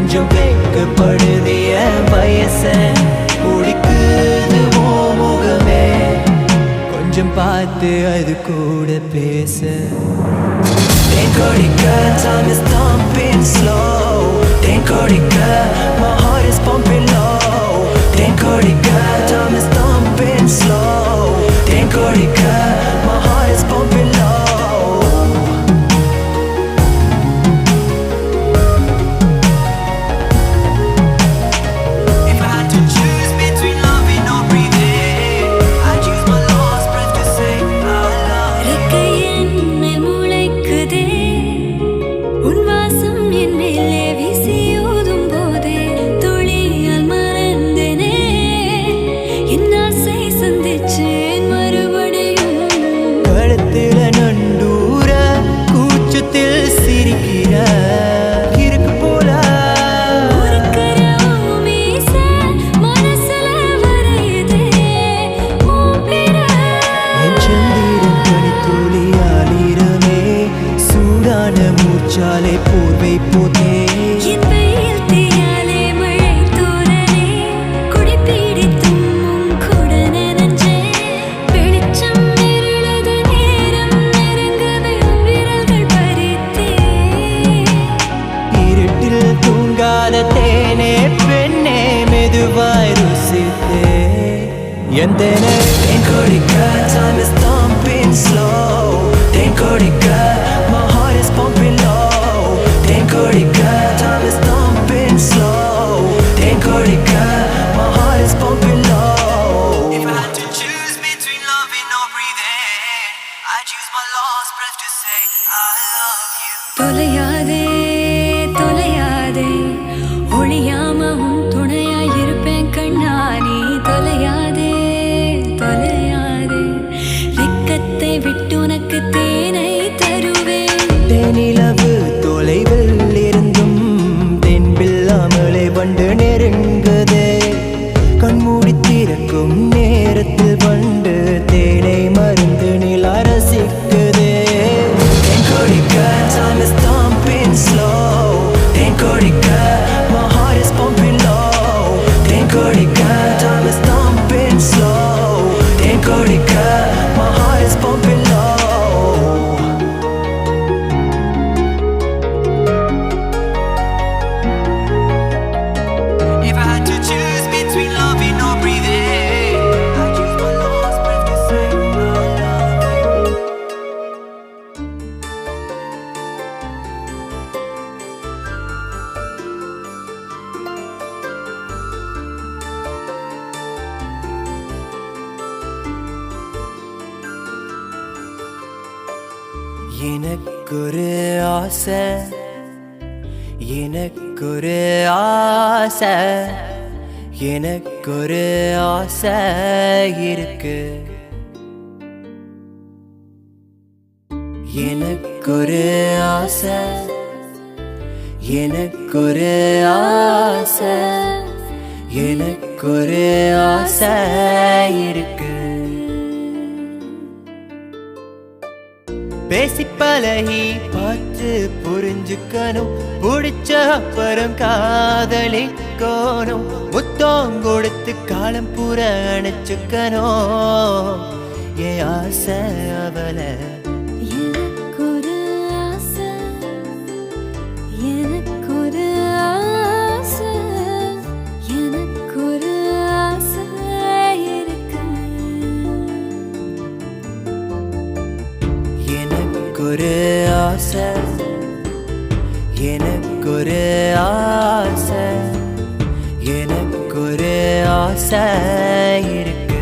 கொஞ்சம் வெக்கப்படுதிய வயச குடிக்குது முகமே கொஞ்சம் பார்த்து அது கூட பேச Tenkorika, time is thumping slow Tenkorika, my heart is pumping low Tenkorika, time is thumping slow Tenkorika, my heart is pumping low மூச்சாலே போர்வை போதே என் வெயில் தீயாலே மழை தூரலே குடிப்பிடித்தும் கூட நனைஞ்சே வெளிச்சம் இருளது நேரம் நெருங்கவே விரல்கள் பறித்தே இருட்டில் தூங்காத தேனே பெண்ணே மெதுவாய் ருசித்தே எந்தனே Tenkorika, time is thumping slow Tenkorika, my heart is pumping low Tenkorika, time is thumping slow Tenkorika, my heart is pumping low If I had to choose between loving or breathing I'd use my last breath to say I love you தொலையாதே தொலையாதே ஒளியாம உன் துணையாய் இருப்பேன் கண்ணா நீ தொலையாதே தொலையாதே வெக்கத்தை விட்டு உனக்கு தேனை தருவேன் தேனிலவு தொலைவில் இருந்தும் தென்பில்லாமலே வண்டு நெருங்குதே கண்மூடி திறக்கும் நேரத்தில் வண்டு தேனை மருந்து நிலா ரசிக்குதே Tenkorika, time is thumping slow Tenkorika, my heart is pumping low Tenkorika, time is thumping slow Tenkorika, my heart is pumping low If I had to choose between loving or breathing I'd use my last breath to say I love you எனக்கொரு ஆசை எனக்கொரு ஆசை எனக்கொரு ஆசை இருக்கு எனக்கொரு ஆசை எனக்கொரு ஆசை எனக்கொரு ஆசை இருக்கு பேசி பழகி பார்த்து புரிஞ்சுக்கணும் பிடிச்ச அப்புறம் காதலிக்கணும் முத்தம் கொடுத்து காலம் பூர அணைச்சுக்கணும் என் ஆசை அவளை எனக்கொரு ஆசை எனக்கொரு ஆசை எனக்கொரு ஆசை இருக்கு எனக்கொரு ஆசை எனக்கொரு ஆசை எனக்கொரு ஆசை இருக்கு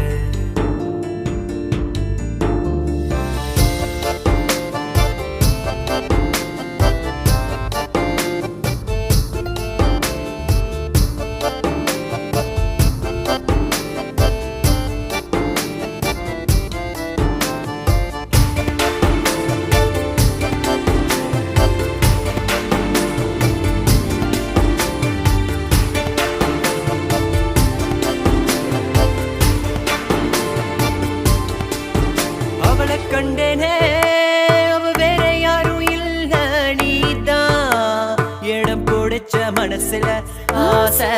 ஆசை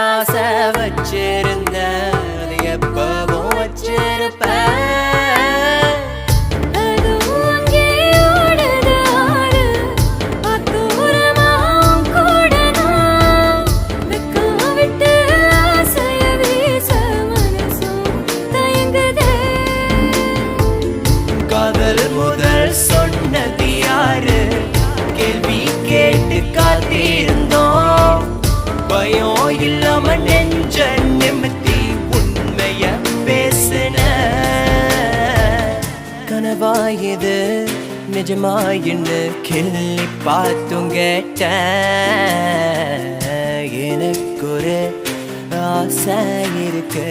ஆசை வச்சிருந்தேன் அது எப்பவும் வச்சிருப்பேன் முதல் சொன்னது யாரு கேள்வி கேட்டு காத்திருந்தோம் பயம் இல்லாம நெஞ்ச நிமித்தி உண்மைய பேசின கனவாயுது நிஜமாயின்னு கிள்ளி பார்த்தும் கேட்ட எனக்கு ஒரு ஆசை இருக்கு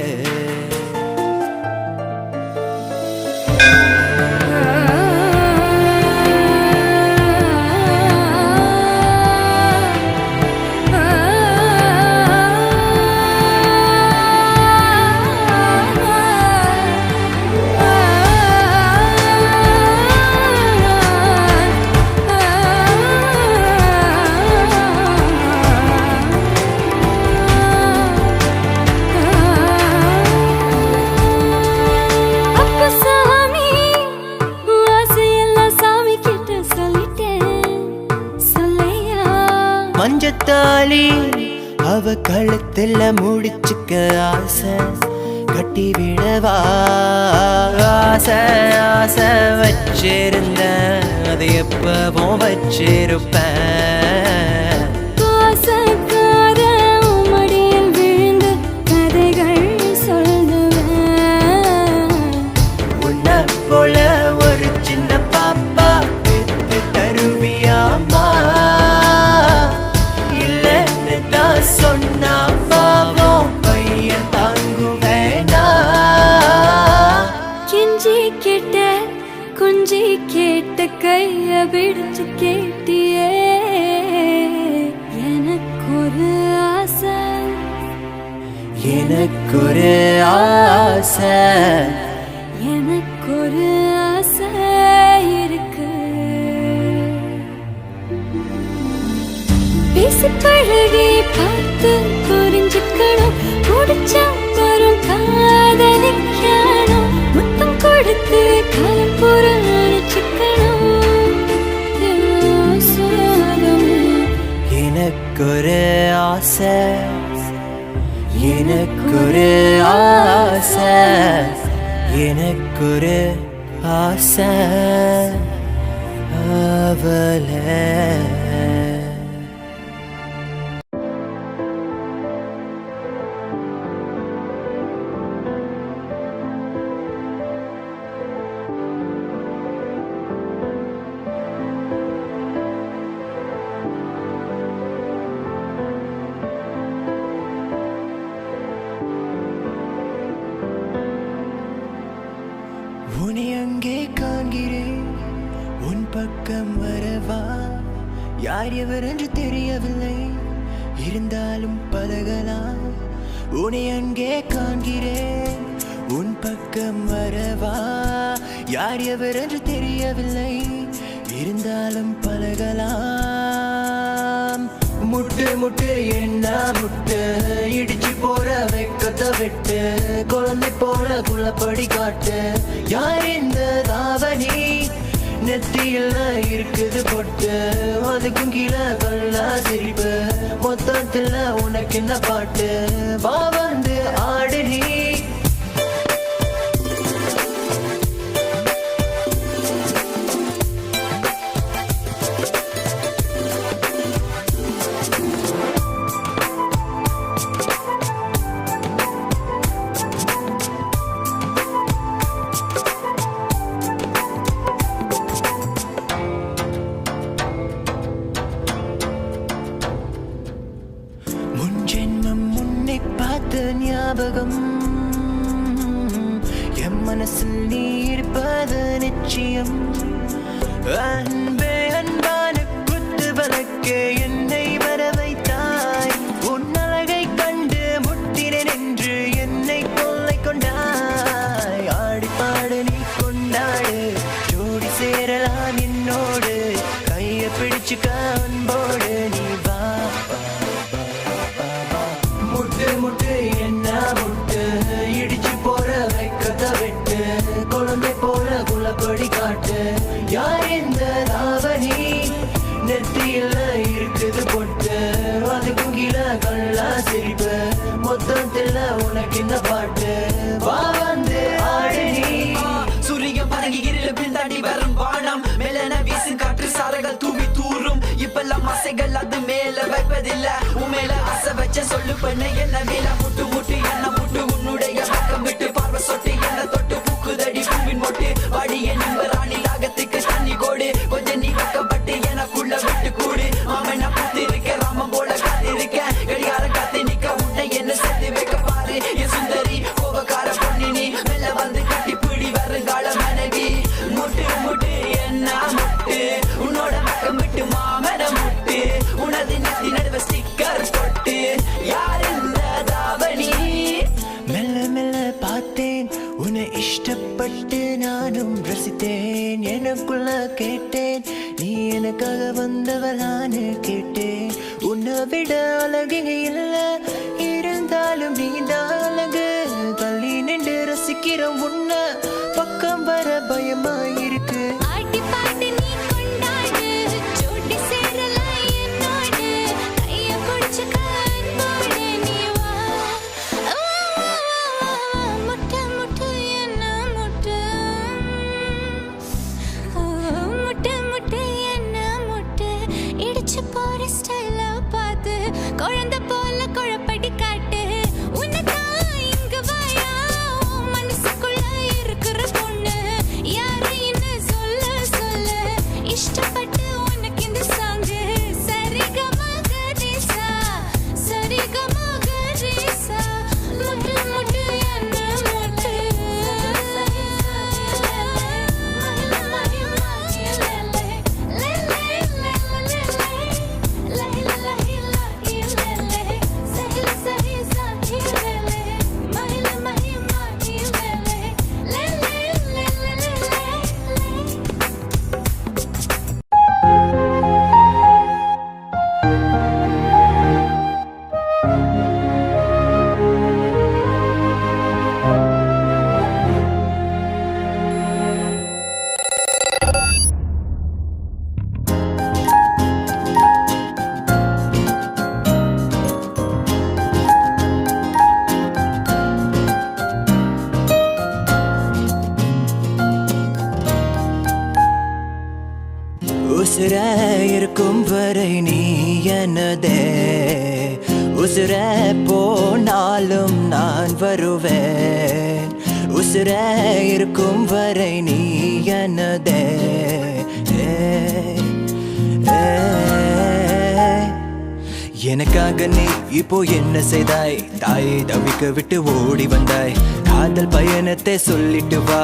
மஞ்சத்தாலி அவ கழுத்துல முடிச்சுக்க ஆசை கட்டி விடவா ஆசை ஆசை வச்சிருந்தேன் அது எப்பவும் வச்சிருப்பேன் உன்னை போல ஒரு சின்ன பாப்பா பெத்து தருவியாமா சொன்னா பாவம் பையன் தாங்குவேனா கெஞ்சி கேட்ட குஞ்சி கேட்ட கைய பிடிச்சு கேட்டியே எனக்கு ஒரு ஆசை எனக்கு ஒரு ஆசை எனக்கு ஒரு ஆசை இருக்கு பேசி பழகி பார்த்து புரிஞ்சுக்கணும் பிடிச்ச வரும் காதலிக்கணும் முத்தம் கொடுத்து காலம் பூரா நினைச்சுக்கணும் எனக்கு ஒரு ஆசை எனக்கு ஒரு ஆசை எனக்கு ஒரு ஆசை அவளை உன்னை அங்கே காண்கிறேன் உன் பக்கம் வரவா யார் எவர் என்று தெரியவில்லை இருந்தாலும் பழகலாம் உன்னை அங்கே காண்கிறேன் உன் பக்கம் வரவா யார் எவர் என்று தெரியவில்லை இருந்தாலும் பழகலாம் முட்டு முட்டு என்ன முட்டு இடிச்சு போற வெக்கத்தை விட்டு குழந்தை போல குள்ளப்படி காட்டு யார் இந்த தாவணி நெத்தியில் இருக்குது பொட்டு அதுக்கும் கீழே கல்லா சிரிப்பு மொத்தத்துல உனக்கு என்ன பாட்டு வா வந்து ஆடு நீ ஞாபகம் என் மனசில் நீ இருப்பது நிச்சயம் அன்பே அன்பான குத்து வழக்கே என்னை வர வைத்தாய் உன் அழகை கண்டு முட்டினேன் என்று என்னை கொள்ளை கொண்டாய் ஆடி பாடு நீ கொண்டாடு ஜோடி சேரலாம் என்னோடு கையை பிடிச்சுக்க அன்போடு நீ வா சிரிப்பு மொத்தத்தில் உனக்கு இந்த பாட்டு வா வந்து ஆடு நீ. சூரியன் பறங்கி இருளபில் தாண்டி வரும் வானம் மேலன வீசும் காற்று சாரங்கள் தூவி தூரும் இப்பெல்லாம் ஆசைகள் அது மேல வைப்பதில்ல உமேல ஆசை வச்ச சொல்லு பண்ண என்ன மேல முட்டு முட்டு என்ன முட்டு உன்னுடைய பக்கம் விட்டு பார்வை சொட்டு என்ன தொட்டு பூக்குதடி பூவின் மொட்டு வாடி என் ராணி ராகத்துக்கு தண்ணி கோடு கொஞ்சம் நீ வைக்கப்பட்டு எனக்குள்ள விட்டு கூடு மாமன் பூத்து இருக்க ராமன் போல காத்திருக்க கடிகார காத்து நிக்க உன்னை என்ன சேர்த்து வைக்க பாரு என் சுந்தரி கோபக்கார பொண்ணு நீ மெல்ல வந்து கட்டி பிடி வருங்கால மனைவி முட்டு முட்டு என்ன முட்டு உன்னோட பக்கம் விட்டு மாமன முட்டு உனது நெத்தி நடுவ ஸ்டிக்கர் போட்டு யார் இந்த தாவணி. மெல்ல மெல்ல பார்த்தேன் உன்னை இஷ்டப்பட்டு நானும் ரசித்தேன் எனக்குள்ள கேட்டேன் நீ எனக்காக வந்தவளான்னு கேட்டேன் உன்னை விட அழகு இல்ல இருந்தாலும் நீ தான் அழகு தள்ளி நின்று ரசிக்கிற உன்னை பக்கம் வர பயமா இருக்கு. ஆட்டி பாட்டு நீ கொண்டாடு ஜோடி சேரலாம் என்னோடு கைய பிடிச்சுக்க அன்போடு நீ வா. முட்டை முட்டை என்ன முட்டை முட்டை முட்டை என்ன முட்டை இடிச்சு போற ஸ்டைல பார்த்து குழந்தை போல குழப்படி காட்டு உன்னதான் இங்க வாயா மனசுக்குள்ள இருக்கிற பொண்ணு யாரைன்னு சொல்ல சொல்ல இஷ்டப்பட்டு உனக்கு இந்த சாங்கு சரிகமகரிசா சரிகமகரிசா முட்டு முட்டு என்ன முட்டு உசுர இருக்கும் வரை நீ எனதே உசுர போனாலும் நான் வருவேன் உசுர இருக்கும் வரை நீ எனதே எனக்காக நீ இப்போ என்ன செய்தாய் தாயை தவிக்க விட்டு ஓடி வந்தாய் காதல் பயணத்தை சொல்லிட்டு வா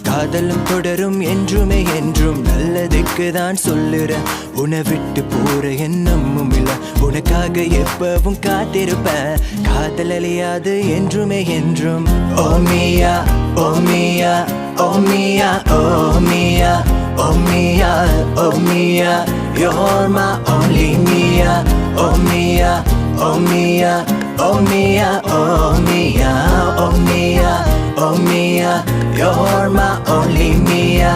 காதலும் தொடரும் என்றுமே என்றும் நல்லதுக்கு தான் சொல்லுறேன் உன்னை விட்டு போற எண்ணமும் இல்ல உனக்காக எப்பவும் காத்திருப்பேன் காதல் அழியாது என்றுமே என்றும் ஓமியா ஓமியா ஓமியா ஓமியா ஓமியா ஓமியா you're my only Mia oh Mia oh Mia oh Mia oh Mia oh Mia oh Mia you're my only Mia.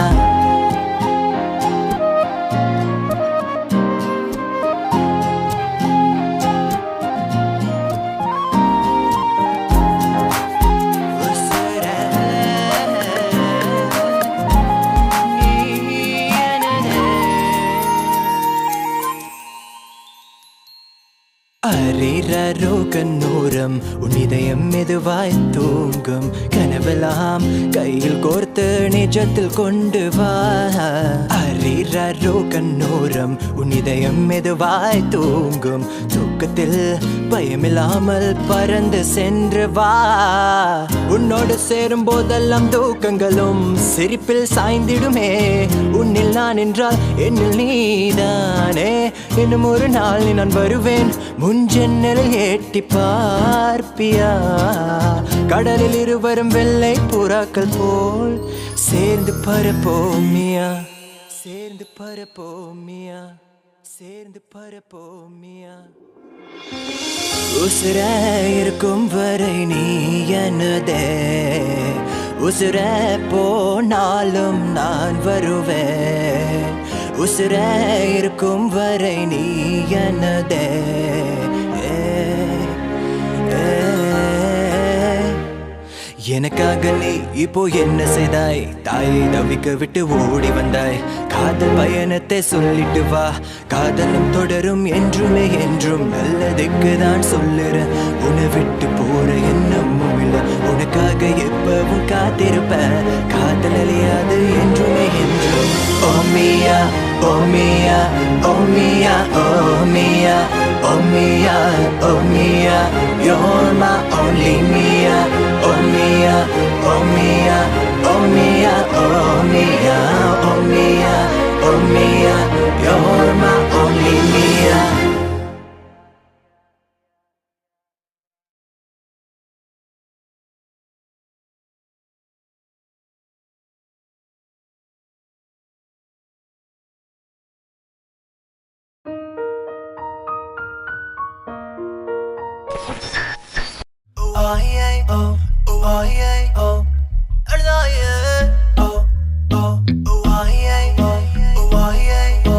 அரிரோ கண்ணூரம் உன் இதயம் மெதுவாய் தூங்கும் கனவெல்லாம் கையில் கோர்த்து நிஜத்தில் கொண்டு வா அரிரோ கண்ணூரம் உன் இதயம் மெதுவாய் தூங்கும் தூக்கத்தில் பயமில்லாமல் பறந்து சென்று வா உன்னோடு சேரும் போதெல்லாம் தூக்கங்களும் சிரிப்பில் சாய்ந்திடுமே உன்னில் நான் என்றால் என்னில் நீதானே இன்னும் ஒரு நாள் நான் வருவேன் முன்ஜன்னலில் ஏட்டி பார்ப்பியா கடலில் இருவரும் வெள்ளை புறாக்கள் போல் சேர்ந்து பரப்போமியா சேர்ந்து பரப்போமியா சேர்ந்து பரப்போமியா உசுர இருக்கும் வரை நீ எனதே உசுர போனாலும் நான் வருவேன் உசுர இருக்கும் வரை நீ எனதே எனக்காக நீ இப்போ என்ன செய்தாய்? தாயை தவிக்க விட்டு ஓடி வந்தாய். காதல் பயணத்தை சொல்லிட்டு வா, காதலும் தொடரும் என்றுமே என்றும். நல்லதுக்கு தான் சொல்லுறேன், உன்னை விட்டு போற எண்ணமும் இல்லை. உனக்காக எப்பவும் காத்திருப்பேன், காதல் அழியாது என்றுமே என்றும். ஓ மியா ஓ மியா ஓ மியா ஓ மியா ஓ மியா ஓ மியா, you're my only Mia. Oh Mia, oh Mia, oh Mia, oh Mia, oh Mia, oh Mia, you're my only Mia. Oh yeah, oh, oh yeah, oh, oh yeah, oh, oh, oh yeah, oh, oh yeah, oh, oh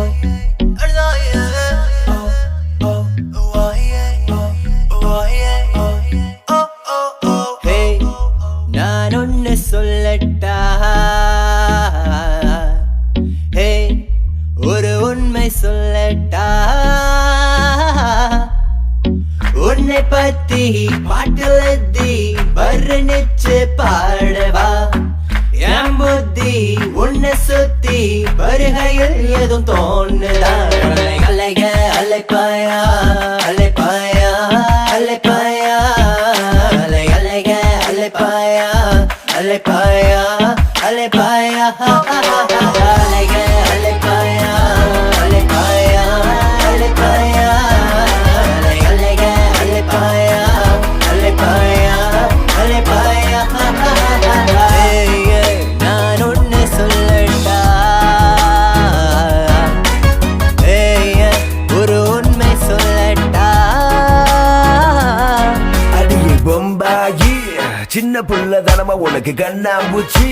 yeah, oh, oh yeah, oh yeah, oh, oh, oh. Hey, நான் ஒன்னு சொல்லட்டா? Hey, ஒரு உண்மை சொல்லட்டா? உன்னை பத்தி பாட்டுலத்தி வர்ணிச்சு பாடவா? என் புத்தி உன்னை சுத்தி வருகையில் எதுவும் தோணுதா? அலைக அலைப்பாயா அலைப்பாயா அலைப்பாயா, அலை அலைக அலைப்பாயா அலைப்பாயா அலைப்பாயா, அலைக அலைப்பாயா அலைப்பாயா அலைப்பாயா, நான் ஒன்னு சொல்லட்டா? ஒரு உண்மை சொல்லட்டா? அடியே பொம்பாயி, சின்ன புள்ள தனமா உனக்கு கண்ணாம்பூச்சி.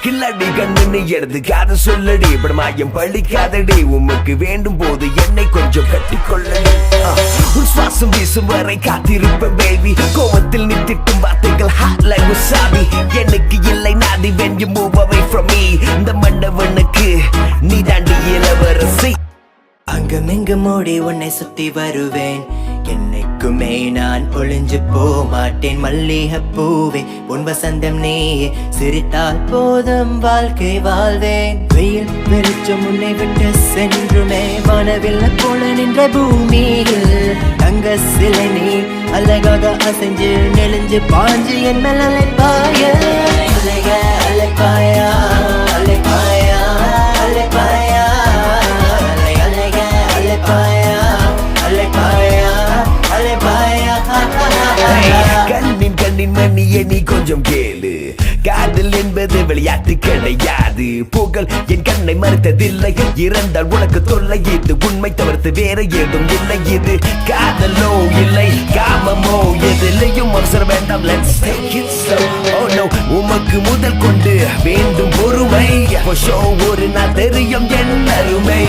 கில்லாடி கண்ணு எடுத்து காத சொல்லடி, படமாயம் பழிக்காதடி. உமக்கு வேண்டும் போது என்னை கொஞ்சம் கட்டிக்கொள்ளடி. உன் சுவாசம் வீசும் வரை காத்திருப்பேன் பேபி. கோவத்தில் நீ திட்டும் வார்த்தைகள் hot like wasabi. எனக்கு இல்லை நாதி when you move away from me. இந்த மன்னவனுக்கு நீ தாண்டி இளவரசி. அங்கமெங்கு மூடி உன்னை சுத்தி வருவேன், என்னைக்குமே நான் ஒளிஞ்சு போமாட்டேன். மல்லிகை பூவே உன் வசந்தம் நீயே, சிரித்தால் போதும் வாழ்க்கை வாழ்வேன். வெயில் வெளிச்சம் உன்னை விட்டு சென்றுமே, வானவில் போல நின்ற பூமியில் தங்க சிலை நீ. அழகாக அசைஞ்சு நெளிஞ்சு பாஞ்சு என் மேல் அலைப்பாய. அலைக அலைப்பாயா அலைப்பாயா அலைப்பாயா, கண்ணின் கண்ணின் மணியை நீ கொஞ்சம் கேளு. காதல் என்பது விளையாட்டு கிடையாது. புகழ் என் கண்ணை மறுத்ததில்லை, இறந்தால் உனக்கு தொல்லை. இது உண்மை தவிர்த்து வேற ஏதும் இல்லை. இது காதலோ இல்லை காமமோ, எதிலையும் அவசரம் வேண்டாம். Let's take it slow. Oh no, உமக்கு முதல் கொண்டு வேண்டும் பொறுமை. For sure ஒரு நாள் தெரியும் என் அருமை.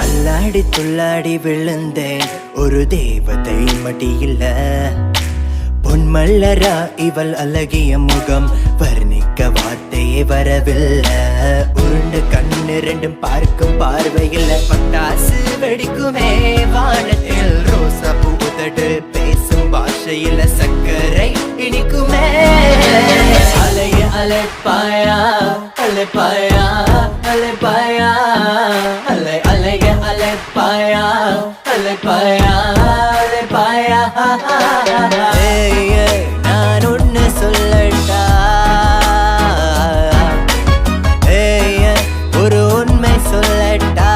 அல்லாடி துள்ளாடி விழுந்தேன், ஒரு தேவதை மடியில. பொன்மல்லரா இவள் அழகிய முகம், வர்ணிக்க வார்த்தையே வரவில்லை. உருண்டு கண்ணு ரெண்டும் பார்க்கும் பார்வையில் பட்டாசு வெடிக்குமே வானத்தில். ரோசா பூதடு பேசும் பாஷையில் சக்கரை இனிக்குமே. அலைய அலைப்பாயா அலைப்பாயா அலைப்பாயா, அலை அலைக அலைப்பாயா அலைப்பாயா அலைப்பாயா. நான் ஒன்னு சொல்லட்டா? ஒரு உண்மை சொல்லட்டா?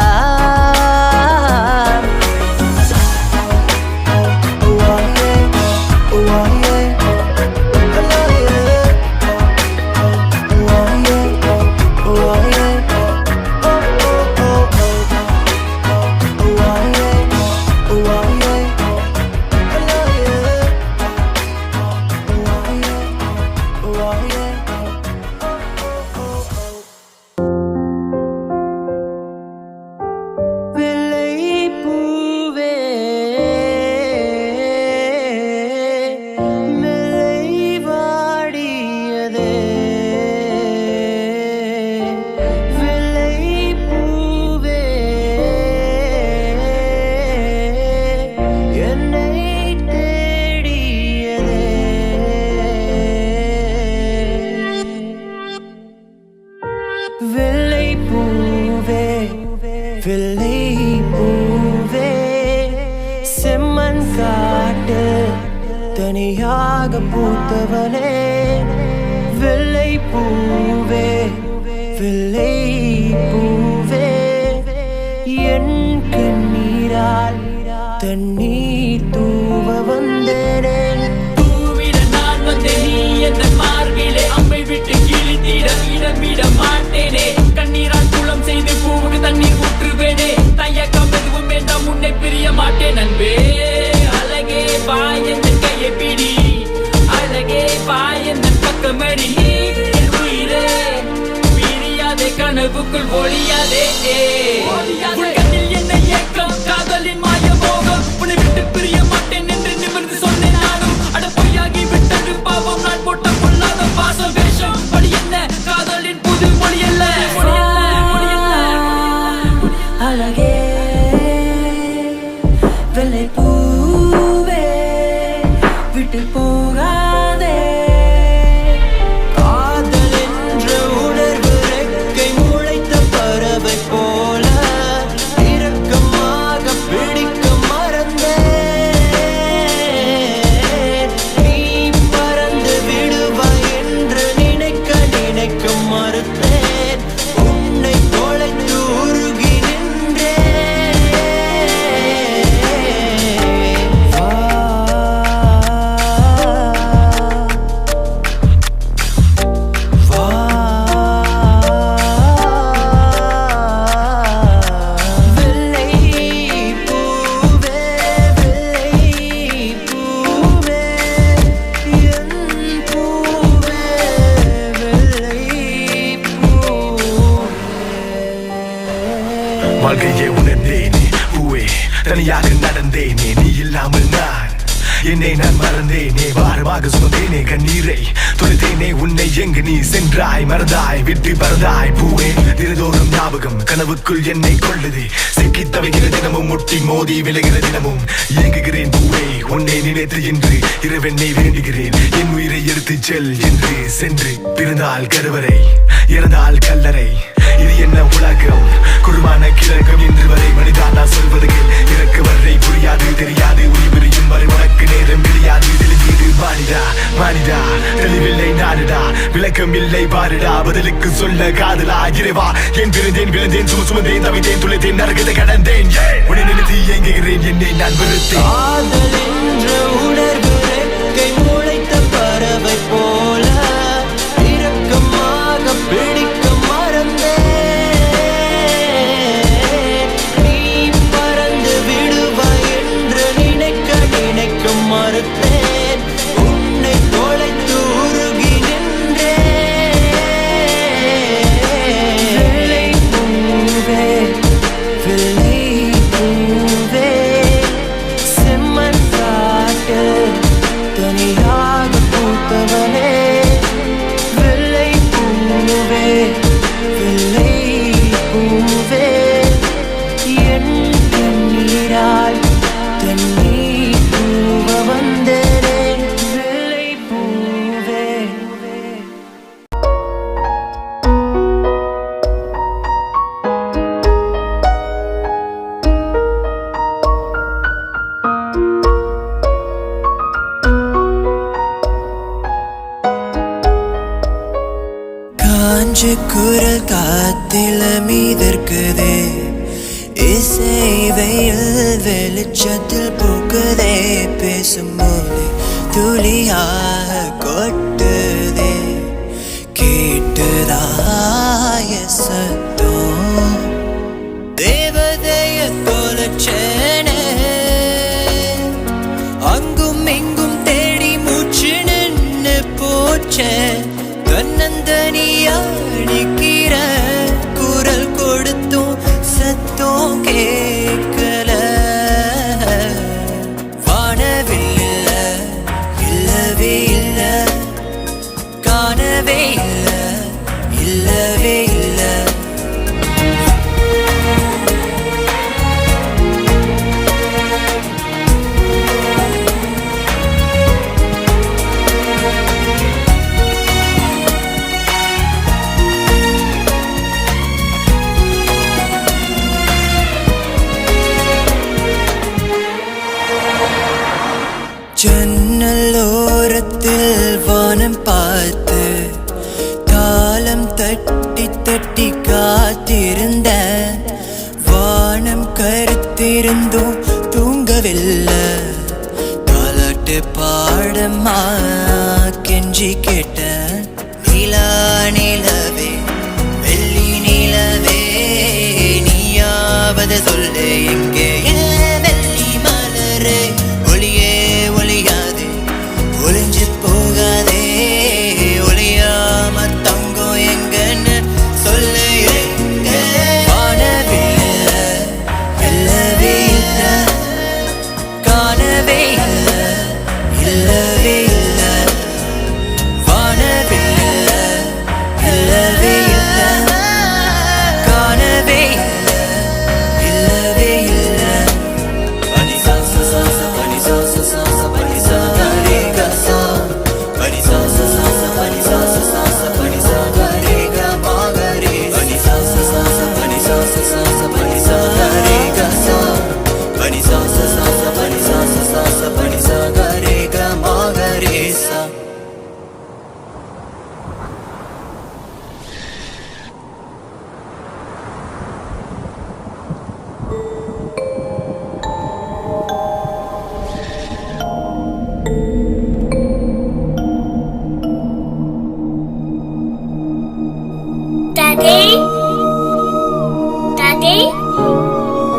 தனியாக பூத்தவனே வெள்ளை பூவே வெள்ளை பூவே என் கண்ணீரால் தண்ணீர் தூவ வந்தேனே பூவிட நான் வந்தேன் நீ எந்த மார்பிலே அம்மை விட்டு கிழித்திட இடமிட மாட்டேனே கண்ணீரால் குளம் செய்து பூவுக்கு தண்ணீர் ஊற்றுவேனே தயக்கம் எதுவும் வேண்டாம் உன்னை பிரிய மாட்டேன் நண்பே அழகே பாய் என்ற கையை பிடி அழகே பாய் என்ற பக்கமடி என் உயிரே பிரியாதே கனவுக்குள் ஒளியாதே உன் கண்ணில் என்ன ஏக்கம் காதலின் மாய மோகம் உன்னை விட்டு பிரிய மாட்டேன் என்று நிமிர்ந்து சொன்னேன் நானும் அட பொய்யாகி விட்டது பாவம் நான் போட்ட பொல்லாத பாசம் வேஷம் படி என்ன காதலின் புது மொழி அல்ல அழகே வெள்ளை பூவே விட்டு போகாதே காதல் என்ற உணர்வு ரெக்கை முளைத்த பறவை போல இறுக்கமாக பிடிக்க மறந்தேன் நீ பறந்து விடுவாய் என்று நினைக்க மறுத்தேன் உன்னை தொலைத்து உருகி நின்றேன் வெள்ளை பூவே வெள்ளை பூவே என் பூவே வெள்ளை பூவே வாழ்க்கையே உணர்ந்தேனே பூவே தனியாக நடந்தேனே நீ இல்லாமல் நான் என்னை நான் மறந்தேனே பாரமாக சுமந்தேனே கண்ணீரை தொலைத்தேனே உன்னை எங்கு நீ சென்றாய் மறந்தாய் விட்டு பறந்தாய் பூவே தினதோறும் ஞாபகம் கனவுக்குள் என்னை கொள்ளுது சிக்கி தவிக்கிற தினமும் முட்டி மோதி விலகிற தினமும் இயங்குகிறேன் பூவே உன்னை நினைத்து என்று இரவெண்ணை வேண்டுகிறேன் என் உயிரை எடுத்து செல் என்று சென்று பிறந்தால் கருவறை இறந்தால் கல்லறை இது என்ன உலகம் குருவான கிழக்கம் இன்று வரை மனிதான் நான் சொல்வதுகள் இறக்க வரை புரியாது தெரியாது உயிரியும் வரை உனக்கு நேரம் தெரியாது தெளிவீடு மானிடா மானிடா தெளிவில்லை நாடுடா விளக்கம் இல்லை பாருடா பதிலுக்கு சொல்ல காதலா இறைவா என் பிறந்தேன் விழுந்தேன் சுமந்தேன் தவித்தேன் துளைத்தேன் நரகத்தை கடந்தேன் உன்னை நினைத்து இயங்குகிறேன் என்னை நான் வெறுத்தேன் காதல் என்ற உணர்வு ரெக்கை முளைத்த பறவை போல இறுக்கமாக பிடிக்க மறந்தேன் நீ பறந்து விடுவாய் என்று நினைக்க மறுத்தேன் உன்னை தொலைத்து உருகி நின்றேன் வெள்ளை பூவே வெள்ளை பூவே செம்மண் காட்டில் தனியாக பூத்தவனே வெள்ளை பூவே வெள்ளை பூவே என் கண்ணீரால் தண்ணீர் தூவ வந்தேனே வெள்ளை பூவே காஞ்ச குரல் காத்தில மீதற்குதே இசை வெயில் வெளிச்சத்தில் பூக்குதே பேசும் மொழி துளியாக கொட்டுதே கேட்டுதாய சத்தம் தேவதைய தொலைச்சேனே அங்கும் இங்கும் தேடி மூச்சு நின்று போச்சே தன்னந்தனியா நிக்கிற குரல் கொடுத்தும் சத்தம் கேட்கல வானவில் இல்லவே இல்ல காணவே இல்ல இல்லவே இல்ல தூரத்தில் வானம் பார்த்து தாளம் தட்டி தட்டி காத்திருந்த வானம் கருத்திருந்தும் தூங்கவில்லை தாலாட்டு பாடமா கெஞ்சி கேட்ட நிலா நிலவே வெள்ளி நிலவே நீயாவது சொல்லு எங்கே வெள்ளி மலரே ஒளியே ஒளியாது ஒளிஞ்சு போகாதே ஒளியாம தங்கம் எங்கன்னு சொல்லு எங்க காணவில்லை இல்லவே இல்லை காணவே இல்லை இல்லவே இல்லை வானவில்லை இல்லவே இல்லை காணவே இல்லை இல்லவே இல்லை பனி சாச சாச பனி சாச சாச பனி சாகரே கசா பனி சாச சாச பனி சாச சாச பனி சாகரே கமாகரே பனி சாச சாச பனி சாச சாச பனி சாகரே கசா பனி சாச சாச பனி சாச சாச பனி சாகரே கமாகரே சா Daddy? Daddy?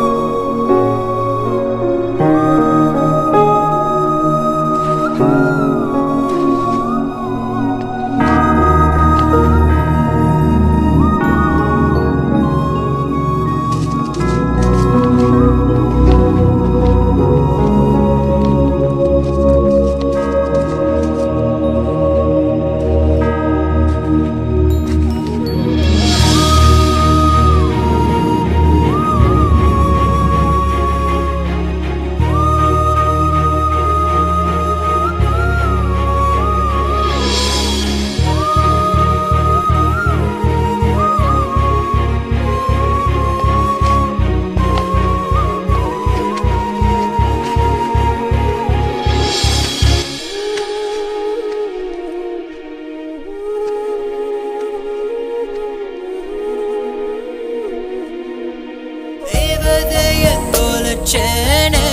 தேவதைய தொலைச்சேனே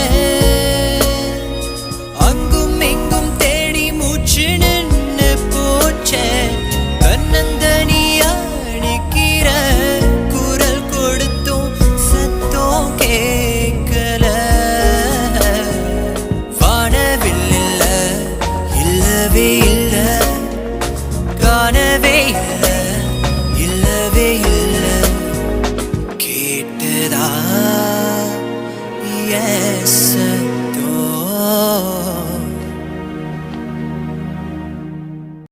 அங்கும் இங்கும் தேடி மூச்சு நின்னு போச்சே கண்ணந்தனியா நிக்கிற குரல் கொடுத்தும் சத்தம் கேட்கல வானவில் இல்ல இல்லவே இல்ல காணவே இல்ல இல்லவே இல்ல கேட்டதா